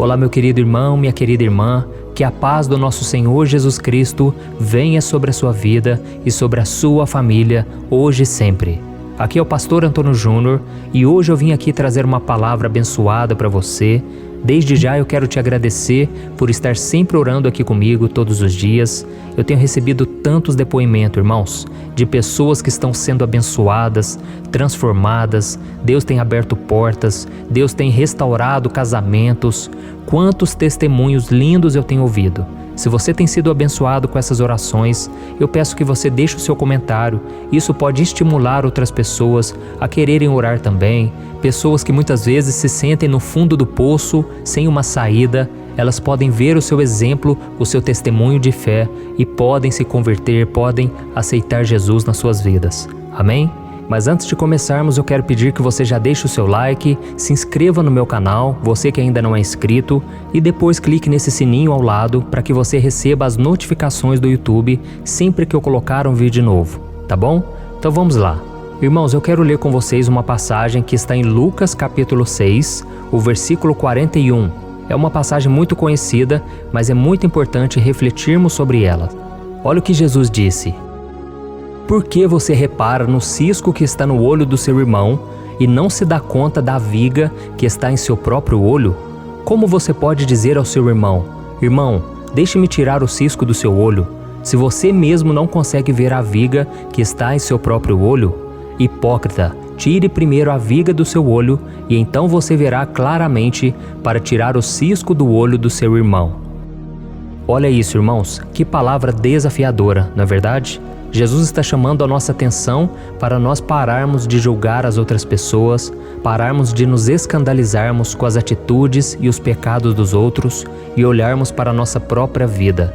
Olá, meu querido irmão, minha querida irmã, que a paz do nosso Senhor Jesus Cristo venha sobre a sua vida e sobre a sua família, hoje e sempre. Aqui é o pastor Antônio Júnior e hoje eu vim aqui trazer uma palavra abençoada para você. Desde já eu quero te agradecer por estar sempre orando aqui comigo todos os dias. Eu tenho recebido tantos depoimentos, irmãos, de pessoas que estão sendo abençoadas, transformadas. Deus tem aberto portas, Deus tem restaurado casamentos. Quantos testemunhos lindos eu tenho ouvido. Se você tem sido abençoado com essas orações, eu peço que você deixe o seu comentário. Isso pode estimular outras pessoas a quererem orar também. Pessoas que muitas vezes se sentem no fundo do poço, sem uma saída, elas podem ver o seu exemplo, o seu testemunho de fé e podem se converter, podem aceitar Jesus nas suas vidas. Amém? Mas antes de começarmos, eu quero pedir que você já deixe o seu like, se inscreva no meu canal, você que ainda não é inscrito, e depois clique nesse sininho ao lado para que você receba as notificações do YouTube sempre que eu colocar um vídeo novo, tá bom? Então vamos lá. Irmãos, eu quero ler com vocês uma passagem que está em Lucas capítulo 6, o versículo 41. É uma passagem muito conhecida, mas é muito importante refletirmos sobre ela. Olha o que Jesus disse. Por que você repara no cisco que está no olho do seu irmão e não se dá conta da viga que está em seu próprio olho? Como você pode dizer ao seu irmão, irmão, deixe-me tirar o cisco do seu olho, se você mesmo não consegue ver a viga que está em seu próprio olho? Hipócrita, tire primeiro a viga do seu olho e então você verá claramente para tirar o cisco do olho do seu irmão. Olha isso, irmãos, que palavra desafiadora, não é verdade? Jesus está chamando a nossa atenção para nós pararmos de julgar as outras pessoas, pararmos de nos escandalizarmos com as atitudes e os pecados dos outros e olharmos para a nossa própria vida.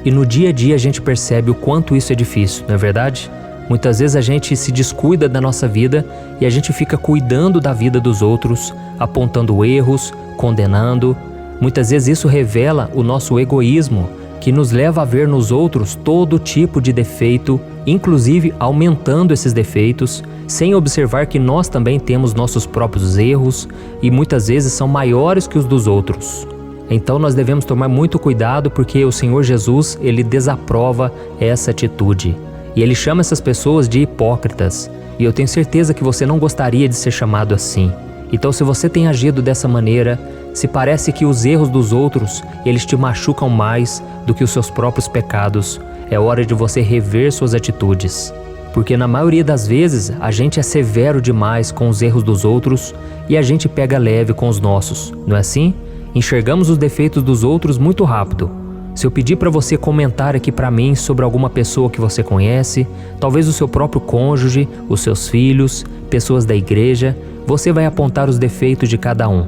E no dia a dia a gente percebe o quanto isso é difícil, não é verdade? Muitas vezes a gente se descuida da nossa vida e a gente fica cuidando da vida dos outros, apontando erros, condenando. Muitas vezes isso revela o nosso egoísmo, que nos leva a ver nos outros todo tipo de defeito, inclusive aumentando esses defeitos, sem observar que nós também temos nossos próprios erros e muitas vezes são maiores que os dos outros. Então nós devemos tomar muito cuidado porque o Senhor Jesus, Ele desaprova essa atitude. E Ele chama essas pessoas de hipócritas. E eu tenho certeza que você não gostaria de ser chamado assim. Então, se você tem agido dessa maneira, se parece que os erros dos outros, eles te machucam mais do que os seus próprios pecados, é hora de você rever suas atitudes. Porque na maioria das vezes, a gente é severo demais com os erros dos outros e a gente pega leve com os nossos, não é assim? Enxergamos os defeitos dos outros muito rápido. Se eu pedir para você comentar aqui para mim sobre alguma pessoa que você conhece, talvez o seu próprio cônjuge, os seus filhos, pessoas da igreja, você vai apontar os defeitos de cada um.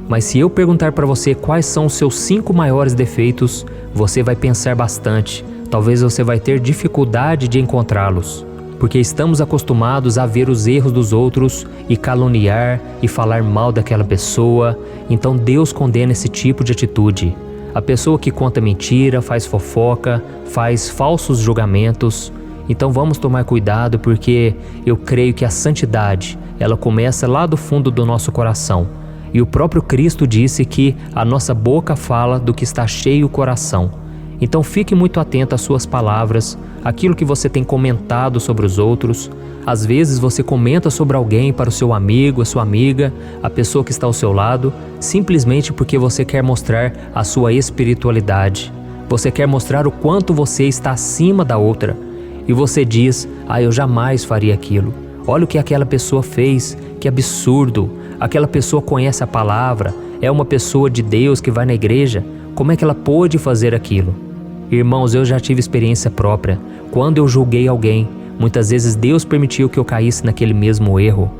Mas se eu perguntar para você quais são os seus 5 maiores defeitos, você vai pensar bastante. Talvez você vai ter dificuldade de encontrá-los. Porque estamos acostumados a ver os erros dos outros e caluniar e falar mal daquela pessoa. Então Deus condena esse tipo de atitude. A pessoa que conta mentira, faz fofoca, faz falsos julgamentos. Então vamos tomar cuidado porque eu creio que a santidade, ela começa lá do fundo do nosso coração. E o próprio Cristo disse que a nossa boca fala do que está cheio o coração. Então fique muito atento às suas palavras, aquilo que você tem comentado sobre os outros. Às vezes você comenta sobre alguém para o seu amigo, a sua amiga, a pessoa que está ao seu lado, simplesmente porque você quer mostrar a sua espiritualidade. Você quer mostrar o quanto você está acima da outra. E você diz, eu jamais faria aquilo. Olha o que aquela pessoa fez, que absurdo. Aquela pessoa conhece a palavra, é uma pessoa de Deus que vai na igreja. Como é que ela pôde fazer aquilo? Irmãos, eu já tive experiência própria. Quando eu julguei alguém, muitas vezes Deus permitiu que eu caísse naquele mesmo erro.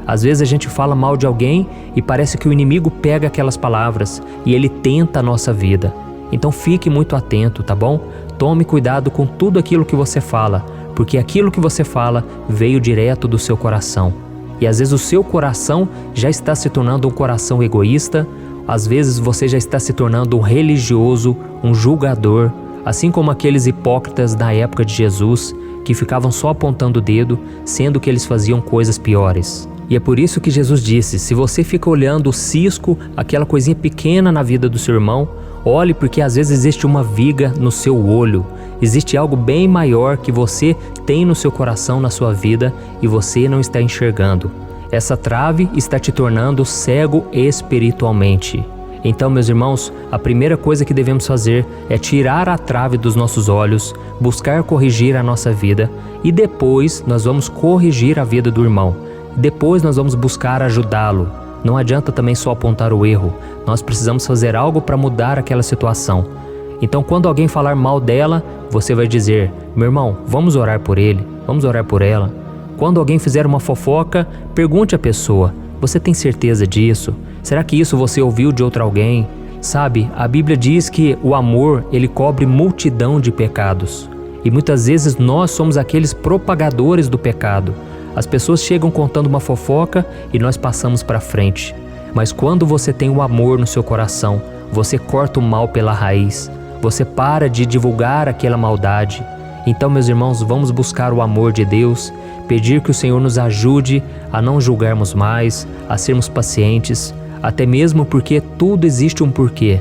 Às vezes a gente fala mal de alguém e parece que o inimigo pega aquelas palavras e ele tenta a nossa vida. Então fique muito atento, tá bom? Tome cuidado com tudo aquilo que você fala, porque aquilo que você fala veio direto do seu coração. E às vezes o seu coração já está se tornando um coração egoísta, às vezes você já está se tornando um religioso, um julgador, assim como aqueles hipócritas da época de Jesus, que ficavam só apontando o dedo, sendo que eles faziam coisas piores. E é por isso que Jesus disse: se você fica olhando o cisco, aquela coisinha pequena na vida do seu irmão, olhe, porque às vezes existe uma viga no seu olho. Existe algo bem maior que você tem no seu coração, na sua vida, e você não está enxergando. Essa trave está te tornando cego espiritualmente. Então, meus irmãos, a primeira coisa que devemos fazer é tirar a trave dos nossos olhos, buscar corrigir a nossa vida, e depois nós vamos corrigir a vida do irmão. Depois nós vamos buscar ajudá-lo. Não adianta também só apontar o erro. Nós precisamos fazer algo para mudar aquela situação. Então, quando alguém falar mal dela, você vai dizer: meu irmão, vamos orar por ele, vamos orar por ela. Quando alguém fizer uma fofoca, pergunte à pessoa: você tem certeza disso? Será que isso você ouviu de outro alguém? Sabe, a Bíblia diz que o amor, ele cobre multidão de pecados. E muitas vezes nós somos aqueles propagadores do pecado. As pessoas chegam contando uma fofoca e nós passamos para frente. Mas quando você tem o amor no seu coração, você corta o mal pela raiz. Você para de divulgar aquela maldade. Então, meus irmãos, vamos buscar o amor de Deus, pedir que o Senhor nos ajude a não julgarmos mais, a sermos pacientes, até mesmo porque tudo existe um porquê.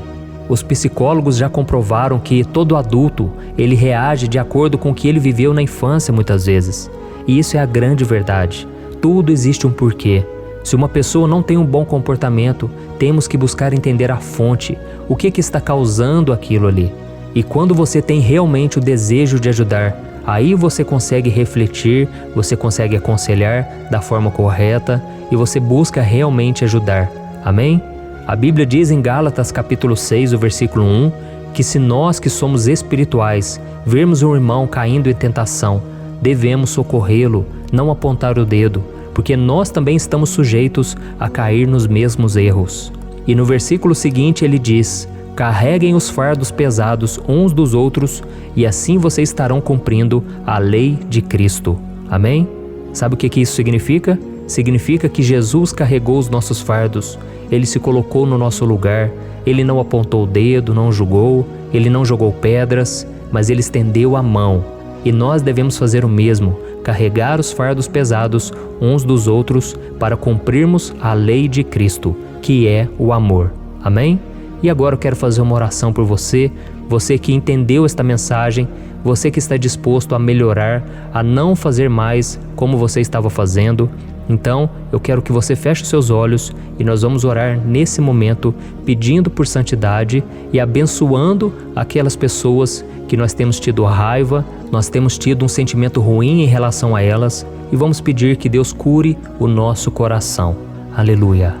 Os psicólogos já comprovaram que todo adulto, ele reage de acordo com o que ele viveu na infância muitas vezes. E isso é a grande verdade. Tudo existe um porquê. Se uma pessoa não tem um bom comportamento, temos que buscar entender a fonte, o que está causando aquilo ali. E quando você tem realmente o desejo de ajudar, aí você consegue refletir, você consegue aconselhar da forma correta e você busca realmente ajudar. Amém? A Bíblia diz em Gálatas capítulo 6, o versículo 1, que se nós que somos espirituais vermos um irmão caindo em tentação, devemos socorrê-lo, não apontar o dedo, porque nós também estamos sujeitos a cair nos mesmos erros. E no versículo seguinte ele diz: carreguem os fardos pesados uns dos outros e assim vocês estarão cumprindo a lei de Cristo. Amém? Sabe o que isso significa? Significa que Jesus carregou os nossos fardos, Ele se colocou no nosso lugar, Ele não apontou o dedo, não julgou, Ele não jogou pedras, mas Ele estendeu a mão. E nós devemos fazer o mesmo, carregar os fardos pesados uns dos outros para cumprirmos a lei de Cristo, que é o amor. Amém? E agora eu quero fazer uma oração por você, você que entendeu esta mensagem, você que está disposto a melhorar, a não fazer mais como você estava fazendo. Então, eu quero que você feche os seus olhos e nós vamos orar nesse momento, pedindo por santidade e abençoando aquelas pessoas que nós temos tido raiva, nós temos tido um sentimento ruim em relação a elas e vamos pedir que Deus cure o nosso coração. Aleluia.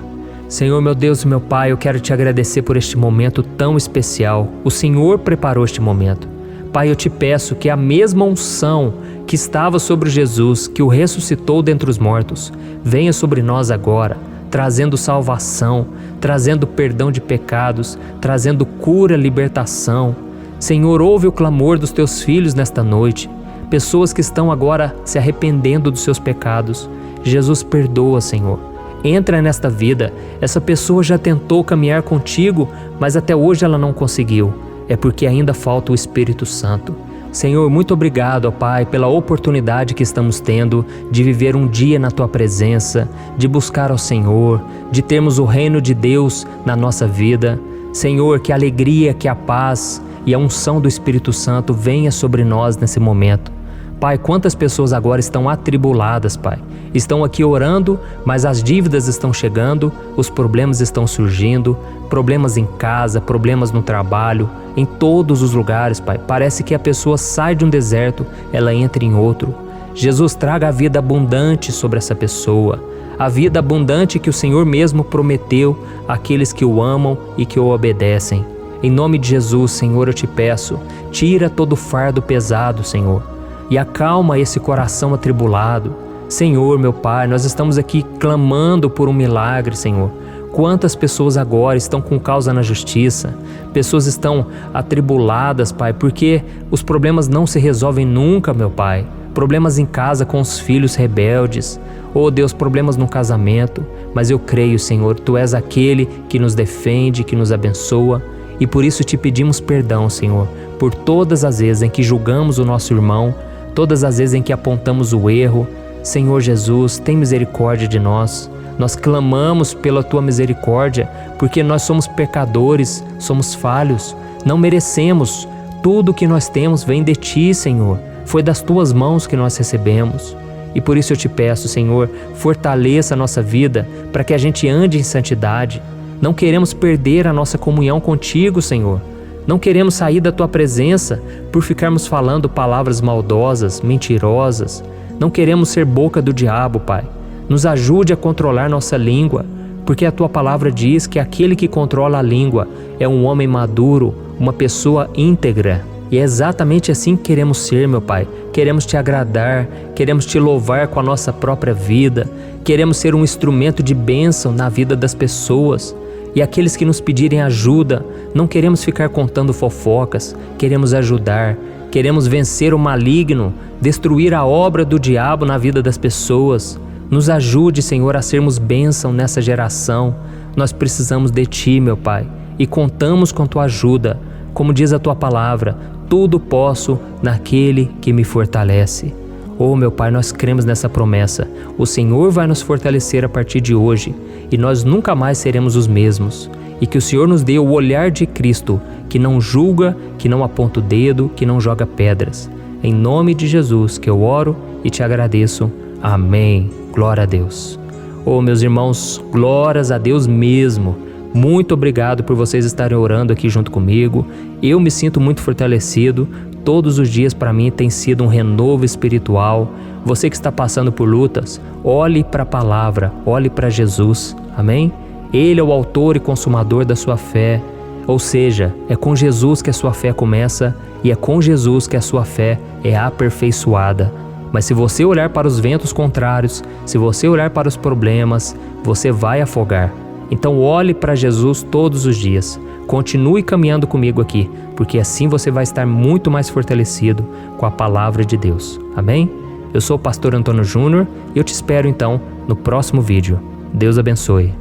Senhor, meu Deus e meu Pai, eu quero te agradecer por este momento tão especial. O Senhor preparou este momento. Pai, eu te peço que a mesma unção que estava sobre Jesus, que o ressuscitou dentre os mortos, venha sobre nós agora, trazendo salvação, trazendo perdão de pecados, trazendo cura, libertação. Senhor, ouve o clamor dos teus filhos nesta noite, pessoas que estão agora se arrependendo dos seus pecados. Jesus, perdoa, Senhor. Entra nesta vida. Essa pessoa já tentou caminhar contigo, mas até hoje ela não conseguiu. É porque ainda falta o Espírito Santo. Senhor, muito obrigado, ó Pai, pela oportunidade que estamos tendo de viver um dia na Tua presença, de buscar ao Senhor, de termos o reino de Deus na nossa vida. Senhor, que a alegria, que a paz e a unção do Espírito Santo venha sobre nós nesse momento. Pai, quantas pessoas agora estão atribuladas, Pai. Estão aqui orando, mas as dívidas estão chegando, os problemas estão surgindo, problemas em casa, problemas no trabalho, em todos os lugares, Pai. Parece que a pessoa sai de um deserto, ela entra em outro. Jesus, traga a vida abundante sobre essa pessoa, a vida abundante que o Senhor mesmo prometeu àqueles que o amam e que o obedecem. Em nome de Jesus, Senhor, eu te peço, tira todo o fardo pesado, Senhor, e acalma esse coração atribulado. Senhor, meu Pai, nós estamos aqui clamando por um milagre, Senhor. Quantas pessoas agora estão com causa na justiça, pessoas estão atribuladas, Pai, porque os problemas não se resolvem nunca, meu Pai. Problemas em casa com os filhos rebeldes, oh Deus, problemas no casamento, mas eu creio, Senhor, Tu és aquele que nos defende, que nos abençoa, e por isso te pedimos perdão, Senhor, por todas as vezes em que julgamos o nosso irmão, todas as vezes em que apontamos o erro. Senhor Jesus, tem misericórdia de nós. Nós clamamos pela Tua misericórdia, porque nós somos pecadores, somos falhos, não merecemos. Tudo o que nós temos vem de Ti, Senhor. Foi das Tuas mãos que nós recebemos. E por isso eu te peço, Senhor, fortaleça a nossa vida para que a gente ande em santidade. Não queremos perder a nossa comunhão contigo, Senhor. Não queremos sair da Tua presença por ficarmos falando palavras maldosas, mentirosas. Não queremos ser boca do diabo, Pai. Nos ajude a controlar nossa língua, porque a Tua palavra diz que aquele que controla a língua é um homem maduro, uma pessoa íntegra. E é exatamente assim que queremos ser, meu Pai. Queremos Te agradar, queremos Te louvar com a nossa própria vida, queremos ser um instrumento de bênção na vida das pessoas. E aqueles que nos pedirem ajuda, não queremos ficar contando fofocas, queremos ajudar, queremos vencer o maligno, destruir a obra do diabo na vida das pessoas. Nos ajude, Senhor, a sermos bênção nessa geração. Nós precisamos de Ti, meu Pai, e contamos com Tua ajuda. Como diz a Tua palavra, tudo posso naquele que me fortalece. Oh, meu Pai, nós cremos nessa promessa. O Senhor vai nos fortalecer a partir de hoje e nós nunca mais seremos os mesmos. E que o Senhor nos dê o olhar de Cristo, que não julga, que não aponta o dedo, que não joga pedras. Em nome de Jesus que eu oro e te agradeço. Amém. Glória a Deus. Oh, meus irmãos, glórias a Deus mesmo. Muito obrigado por vocês estarem orando aqui junto comigo. Eu me sinto muito fortalecido. Todos os dias para mim tem sido um renovo espiritual. Você que está passando por lutas, olhe para a palavra, olhe para Jesus. Amém? Ele é o autor e consumador da sua fé. Ou seja, é com Jesus que a sua fé começa e é com Jesus que a sua fé é aperfeiçoada. Mas se você olhar para os ventos contrários, se você olhar para os problemas, você vai afogar. Então olhe para Jesus todos os dias. Continue caminhando comigo aqui, porque assim você vai estar muito mais fortalecido com a palavra de Deus. Amém? Eu sou o pastor Antônio Júnior e eu te espero então no próximo vídeo. Deus abençoe.